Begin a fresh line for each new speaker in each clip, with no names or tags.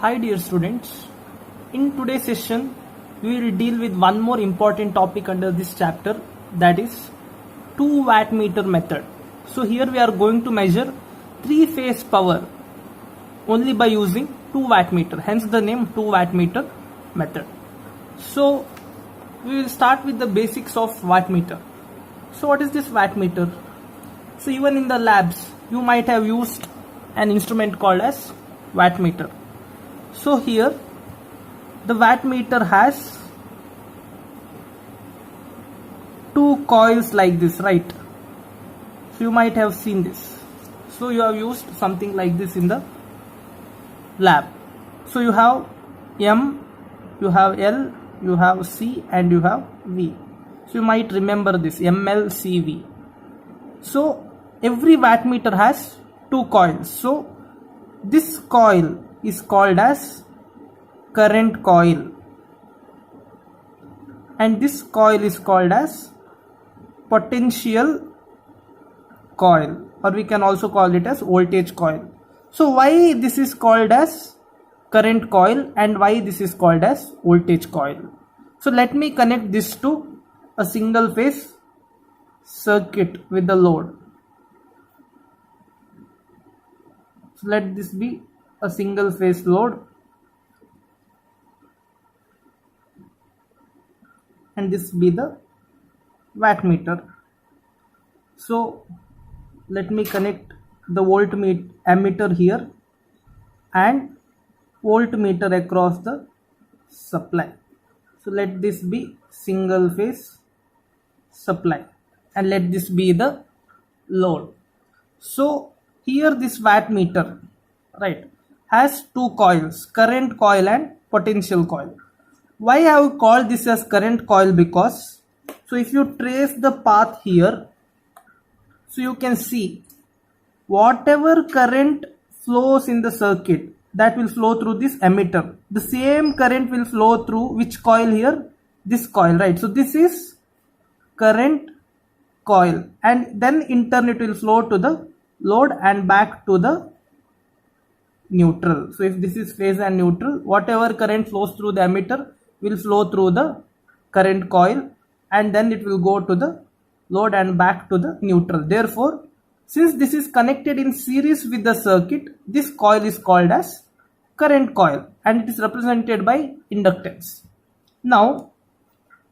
Hi dear students, in today's session we will deal with one more important topic under this chapter, that is 2 wattmeter method. So here we are going to measure 3-phase power only by using 2 wattmeter, hence the name 2 wattmeter method. So we will start with the basics of wattmeter. So what is this wattmeter? So even in the labs you might have used an instrument called as wattmeter. So here the wattmeter has 2 coils like this, right? So you might have seen this. So you have used something like this in the lab. So you have M, you have L, you have C and you have V. So you might remember this MLCV. So every wattmeter has 2 coils. So this coil is called as current coil and this coil is called as potential coil, or we can also call it as voltage coil. So why this is called as current coil and why this is called as voltage coil? So let me connect this to a single phase circuit with the load. So let this be a single phase load and this be the wattmeter. So let me connect the voltmeter here and voltmeter across the supply. So let this be single phase supply and let this be the load. So here this wattmeter, right, has 2 coils, current coil and potential coil. Why I have called this as current coil? Because so if you trace the path here, so you can see whatever current flows in the circuit, that will flow through this emitter. The same current will flow through which coil here? This coil, right? So this is current coil and then in turn it will flow to the load and back to the neutral. So if this is phase and neutral, whatever current flows through the emitter will flow through the current coil and then it will go to the load and back to the neutral. Therefore, since this is connected in series with the circuit, this coil is called as current coil and it is represented by inductance. Now,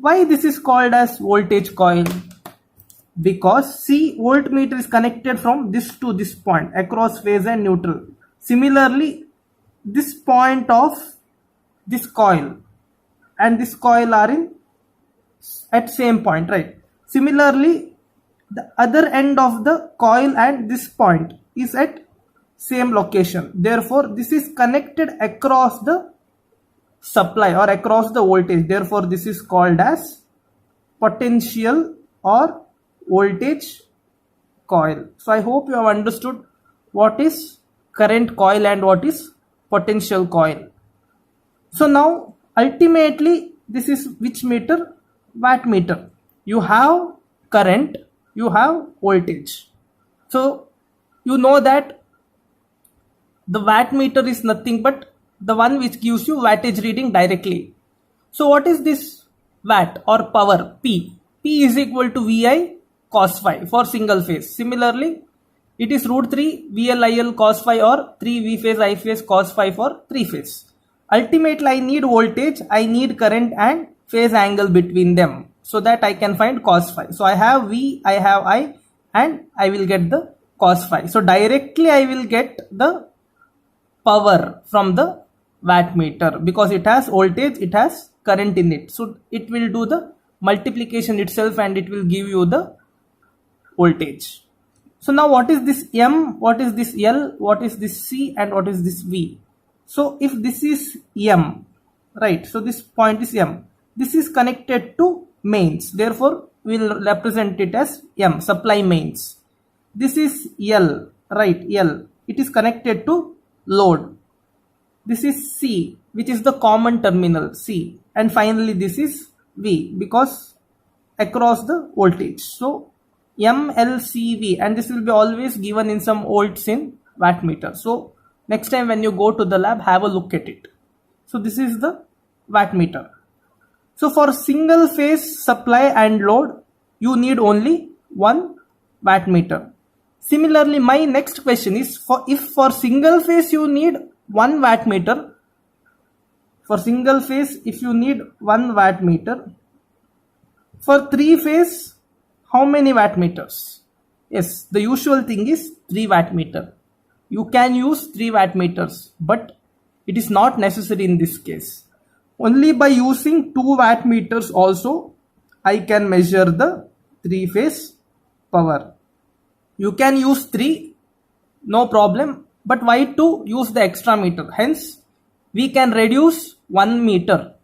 why this is called as voltage coil? Because see, voltmeter is connected from this to this point across phase and neutral. Similarly, this point of this coil and this coil are in at same point, right? Similarly, the other end of the coil and this point is at same location. Therefore, this is connected across the supply or across the voltage. Therefore, this is called as potential or voltage coil. So I hope you have understood what is current coil and what is potential coil. So now ultimately this is which meter? Wattmeter. You have current, you have voltage. So you know that the wattmeter is nothing but the one which gives you wattage reading directly. So what is this watt or power? P. P is equal to VI cos phi for single phase. Similarly, it is root 3 VLIL cos phi or 3 V phase I phase cos phi for 3 phase. Ultimately, I need voltage, I need current and phase angle between them so that I can find cos phi. So I have V, I have I and I will get the cos phi. So directly I will get the power from the wattmeter because it has voltage, it has current in it. So it will do the multiplication itself and it will give you the voltage. So now what is this M, what is this L, what is this C and what is this V? So if this is M, right, so this point is M, this is connected to mains, therefore we will represent it as M, supply mains. This is L, right, L, it is connected to load. This is C, which is the common terminal C, and finally this is V because across the voltage. So MLCV, and this will be always given in some volts in wattmeter. So Next time when you go to the lab, have a look at it. So this is the wattmeter. So for single phase supply and load, you need only one wattmeter. Similarly, my next question is, if for single phase you need one wattmeter, for single phase if you need one wattmeter, for three phase how many wattmeters? Yes, the usual thing is 3 wattmeter. You can use 3 wattmeters, but it is not necessary in this case. Only by using 2 wattmeters also I can measure the 3 phase power. You can use 3, no problem, but why to use the extra meter? Hence we can reduce 1 meter,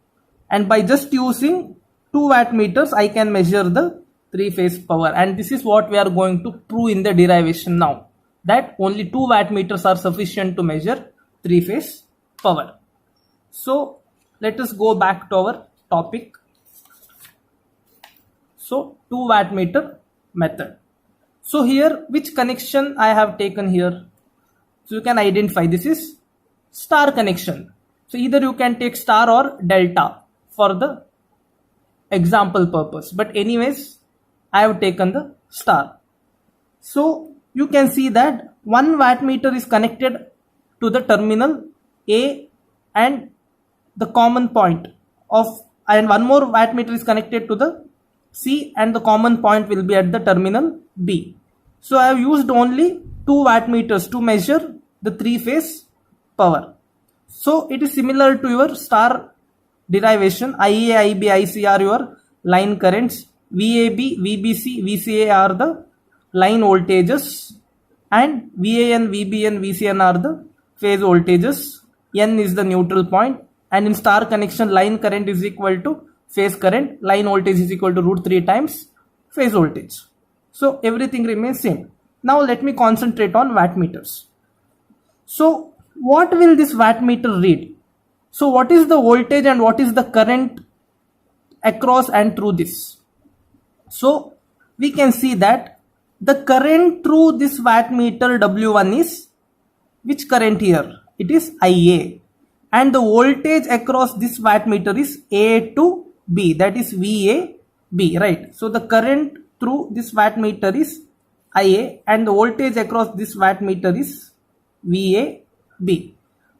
and by just using 2 wattmeters I can measure the 3 phase power. And this is what we are going to prove in the derivation now, that only 2 wattmeters are sufficient to measure 3 phase power. So let us go back to our topic. So 2 wattmeter method. So here which connection I have taken here? So you can identify this is star connection. So either you can take star or delta for the example purpose, but anyways I have taken the star. So you can see that 1 wattmeter is connected to the terminal A and the common point of, and one more wattmeter is connected to the C and the common point will be at the terminal B. So I have used only 2 wattmeters to measure the 3 phase power. So it is similar to your star derivation. IA, IB, IC are your line currents. VAB, VBC, VCA are the line voltages, and VAN, VBN, VCN are the phase voltages. N is the neutral point, and in star connection line current is equal to phase current, line voltage is equal to √3 times phase voltage. So everything remains same. Now let me concentrate on wattmeters. So what will this wattmeter read? So what is the voltage and what is the current across and through this? So we can see that the current through this wattmeter W1 is which current here? It is IA, and the voltage across this wattmeter is A to B, that is VAB, right? So the current through this wattmeter is IA and the voltage across this wattmeter is VAB.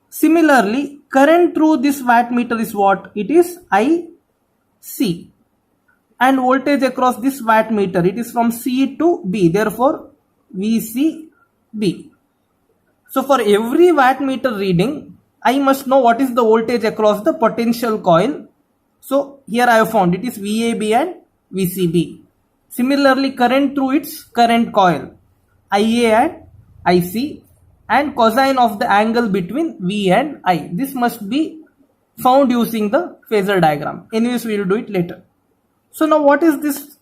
Similarly, current through this wattmeter is what? It is IC, and voltage across this wattmeter, it is from C to B, therefore VCB. So for every wattmeter reading, I must know what is the voltage across the potential coil. So here I have found it is VAB and VCB. Similarly, current through its current coil, IA and IC, and cosine of the angle between V and I. This must be found using the phasor diagram. Anyways, we will do it later. So now what is this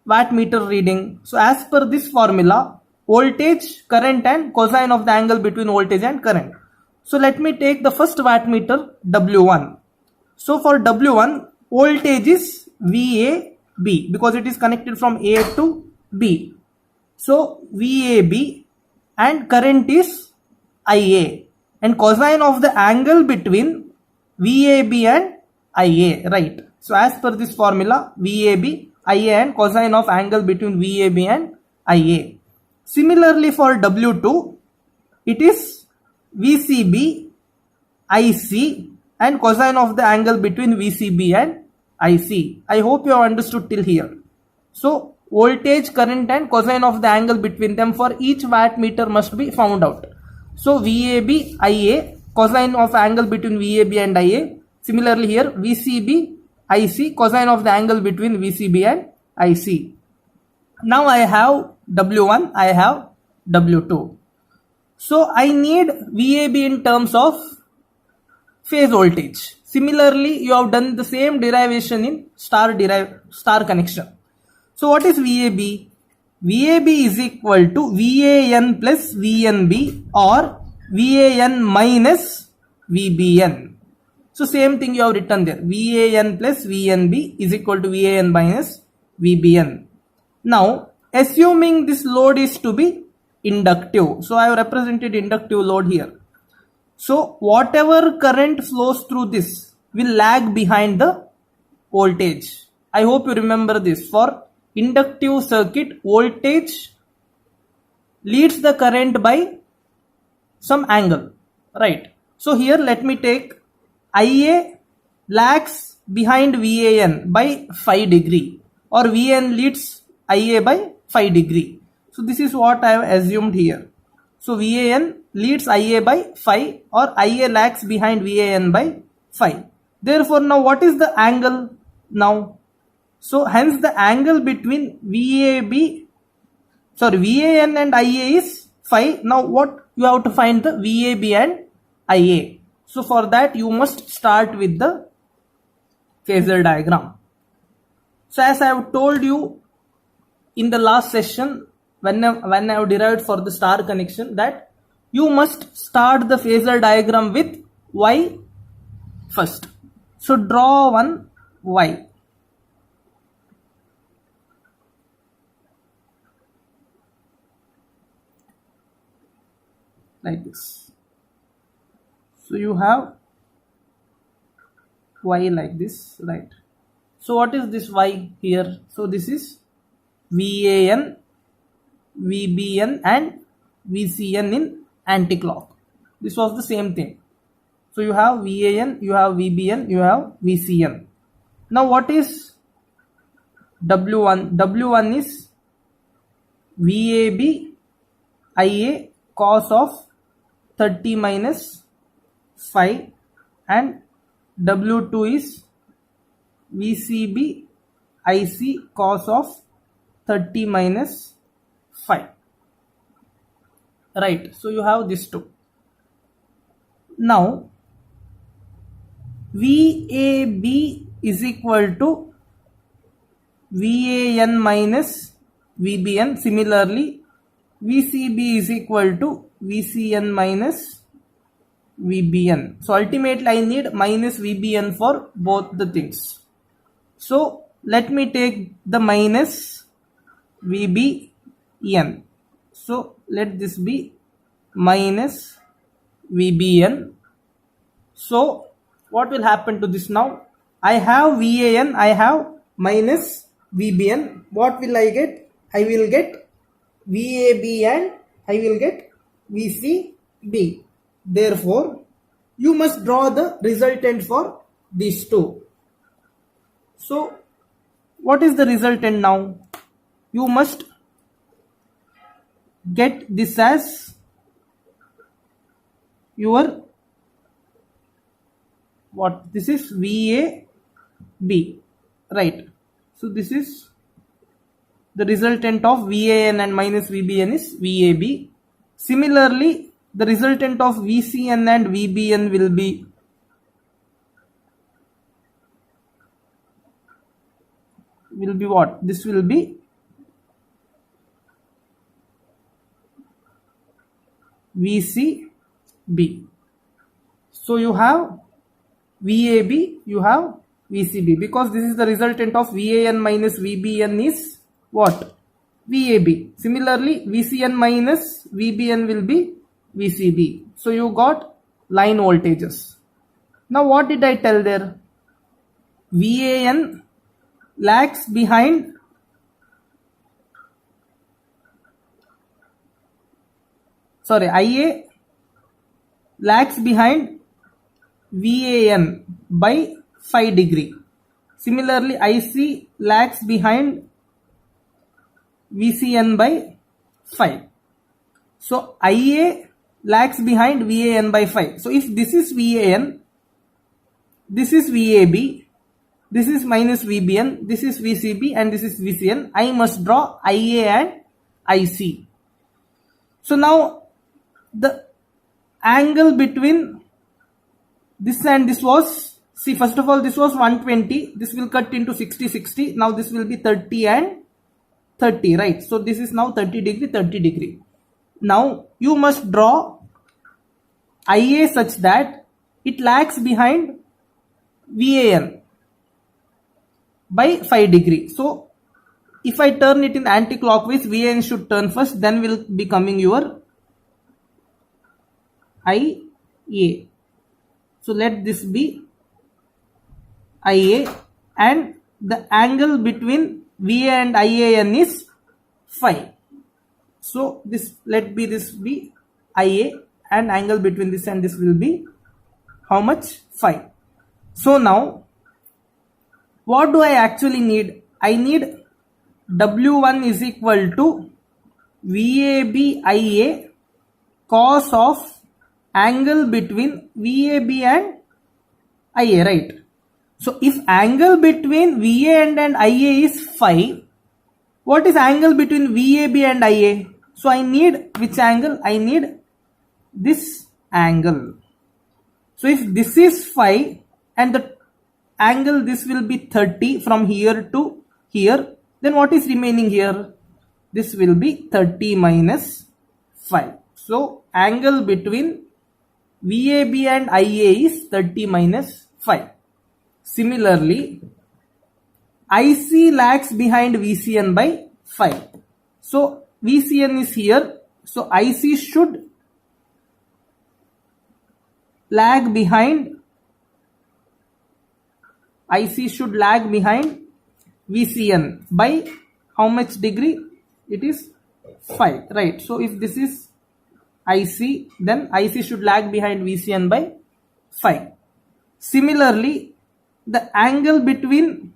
wattmeter reading? So as per this formula, voltage, current and cosine of the angle between voltage and current. So let me take the first wattmeter W1. So for W1, voltage is VAB because it is connected from A to B. So VAB, and current is IA, and cosine of the angle between VAB and IA, right? So as per this formula, VAB, IA and cosine of angle between VAB and IA. Similarly for W2, it is VCB, IC and cosine of the angle between VCB and IC. I hope you have understood till here. So voltage, current and cosine of the angle between them for each wattmeter must be found out. So VAB, IA, cosine of angle between VAB and IA. Similarly here VCB, IC, cosine of the angle between VCB and IC. Now I have W1, I have W2. So I need VAB in terms of phase voltage. Similarly, you have done the same derivation in star connection. So what is VAB? VAB is equal to VAN plus VNB or VAN minus VBN. So same thing you have written there. VAN plus VNB is equal to VAN minus VBN. Now, assuming this load is to be inductive. So I have represented inductive load here. So whatever current flows through this will lag behind the voltage. I hope you remember this. For inductive circuit, voltage leads the current by some angle, right? So here let me take IA lags behind VAN by 5 degree, or VAN leads IA by 5 degree. So this is what I have assumed here. So VAN leads IA by 5, or IA lags behind VAN by 5. Therefore now what is the angle now? So hence the angle between VAN and IA is 5. Now what you have to find the VAB and IA. So for that you must start with the phasor diagram. So as I have told you in the last session when I have derived for the star connection, that you must start the phasor diagram with Y first. So draw one Y. Like this. So you have Y like this, right? So what is this Y here? So this is VAN, VBN and VCN in anti-clock. This was the same thing. So you have VAN, you have VBN, you have VCN. Now what is W1? W1 is VAB IA cos of 30 minus 5, and W2 is VCB IC cos of 30 minus 5. Right, so you have this two. Now VAB is equal to VAN minus VBN. Similarly, VCB is equal to VCN minus VBN. So ultimately I need minus VBN for both the things. So let me take the minus VBN. So let this be minus VBN. So what will happen to this now? I have VAN, I have minus VBN. What will I get? I will get VAB and I will get VCB. Therefore, you must draw the resultant for these two. So, what is the resultant now? You must get this as your what? This is VAB, right? So this is the resultant of VAN and minus VBN is VAB. Similarly, the resultant of VCN and VBN will be what? This will be VCB. So you have VAB, you have VCB, because this is the resultant of VAN minus VBN is what? VAB. Similarly, VCN minus VBN will be VCB. So you got line voltages. Now what did I tell there? VAN lags behind IA lags behind VAN by 5 degree. Similarly, IC lags behind VCN by 5. So IA lags behind VAN by 5. So if this is VAN, this is VAB, this is minus VBN, this is VCB and this is VCN, I must draw IA and IC. So now the angle between this and this was, see, first of all this was 120, this will cut into 60, now this will be 30 and 30, right? So this is now 30 degree. Now you must draw IA such that it lags behind VAN by 5 degree. So if I turn it in anti-clockwise, VAN should turn first, then will be coming your IC. A. So let this be IA, and the angle between VA and IAN is phi. So this this be IA, and angle between this and this will be how much? Phi. So now what do I actually need? I need W1 is equal to VAB IA cos of angle between VAB and IA, right? So if angle between VA and IA is phi, what is angle between VAB and IA? So I need which angle? I need this angle. So if this is phi and the angle this will be 30 from here to here, then what is remaining here? This will be 30 minus phi. So angle between VAB and IA is 30 minus phi. Similarly, IC lags behind VCN by phi. So VCN is here. So IC should lag behind VCN by how much degree? It is phi, right? So if this is IC, then IC should lag behind VCN by phi. Similarly, the angle between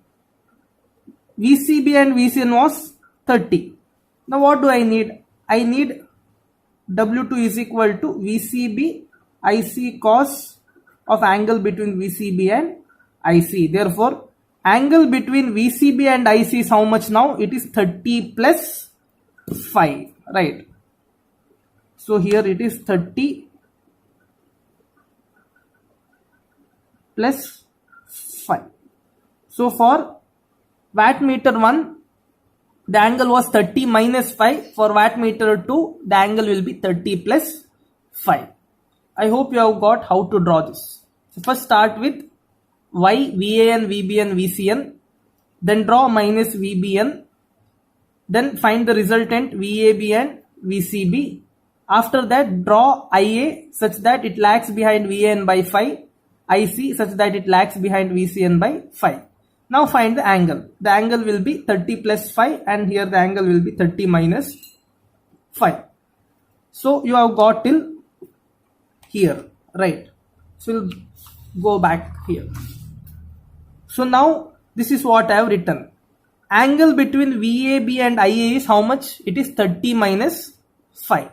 VCB and VCN was 30. Now what do I need? I need W2 is equal to VCB IC cos of angle between VCB and IC. Therefore, angle between VCB and IC is how much now? It is 30 plus phi, right? So here it is 30 plus phi. So for wattmeter 1, the angle was 30 minus phi. For wattmeter 2, the angle will be 30 plus phi. I hope you have got how to draw this. So first start with Y, VAN, VBN, VCN. Then draw minus VBN. Then find the resultant VAB and VCB. After that, draw IA such that it lags behind VAN by phi. IC such that it lags behind VCN by phi. Now find the angle. The angle will be 30 plus phi, and here the angle will be 30 minus phi. So you have got till here, right? So we'll go back here. So now this is what I have written. Angle between VAB and IA is how much? It is 30 minus phi.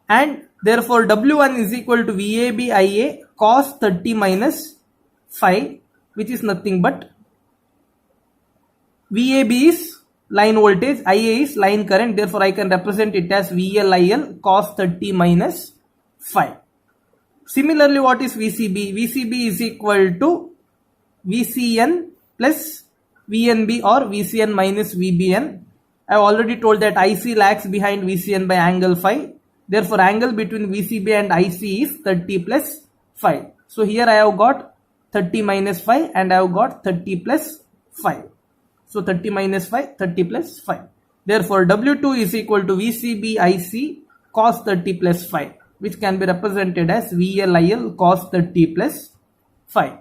And therefore W1 is equal to VAB IA cos 30 minus phi, which is nothing but VAB is line voltage, IA is line current. Therefore I can represent it as VLIL cos 30 minus phi. Similarly, what is VCB? VCB is equal to VCN plus VNB or VCN minus VBN. I have already told that IC lags behind VCN by angle phi. Therefore, angle between VCB and IC is 30 plus phi. So here I have got 30 minus phi and I have got 30 plus phi. So 30 minus phi, 30 plus phi. Therefore, W2 is equal to VCB IC cos 30 plus phi, which can be represented as VLIL cos 30 plus phi.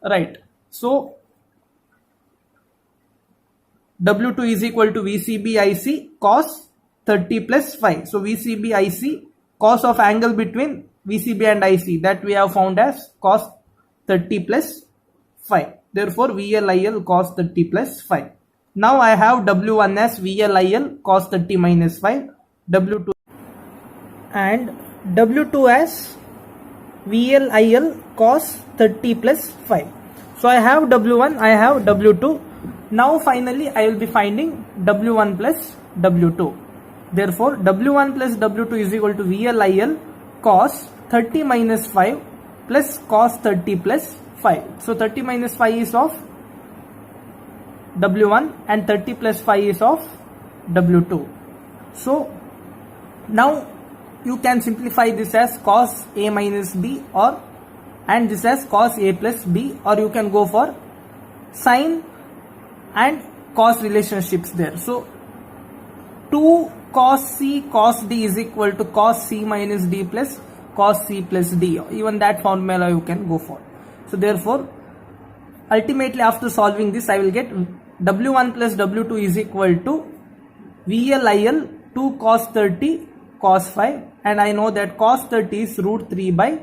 Right. So W2 is equal to VCB IC cos 30 plus phi. So VCB IC cos of angle between VCB and IC, that we have found as cos 30 plus phi. Therefore VLIL cos 30 plus phi. Now I have W1 as VLIL cos 30 minus phi, W2 and W2 as VLIL cos 30 plus phi. So I have W1, I have W2. Now finally I will be finding W1 plus W2. Therefore W1 plus W2 is equal to VLIL cos 30 minus 5 plus cos 30 plus 5. So 30 minus 5 is of W1 and 30 plus 5 is of W2. So now you can simplify this as cos A minus B, or and this as cos A plus B, or you can go for sine and cos relationships there. So 2 cos C cos D is equal to cos C minus D plus cos C plus D. Even that formula you can go for. So therefore, ultimately after solving this, I will get W1 plus W2 is equal to VLIL 2 cos 30 cos 5, and I know that cos 30 is root 3 by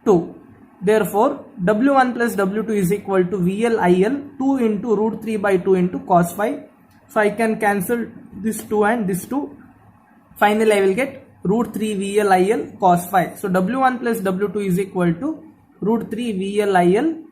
2. Therefore, W1 plus W2 is equal to VLIL 2 into root 3 by 2 into cos 5. So I can cancel this 2 and this 2. Finally, I will get root 3 VLIL cos 5. So W1 plus W2 is equal to root 3 VLIL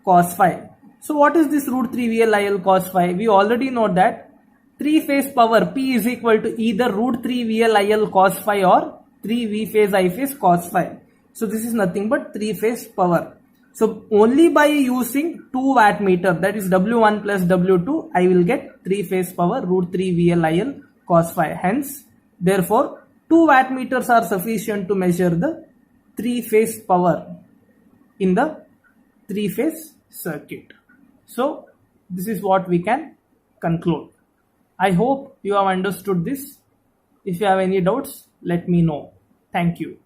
cos 5. So what is this root 3 VLIL cos 5? We already know that 3 phase power P is equal to either root 3 VLIL cos 5 or 3 V phase I phase cos 5. So this is nothing but 3 phase power. So only by using 2 wattmeter, that is W1 plus W2, I will get 3 phase power root 3 VLIL cos 5. Hence, therefore, 2 wattmeters are sufficient to measure the 3 phase power in the 3 phase circuit. So this is what we can conclude. I hope you have understood this. If you have any doubts, let me know. Thank you.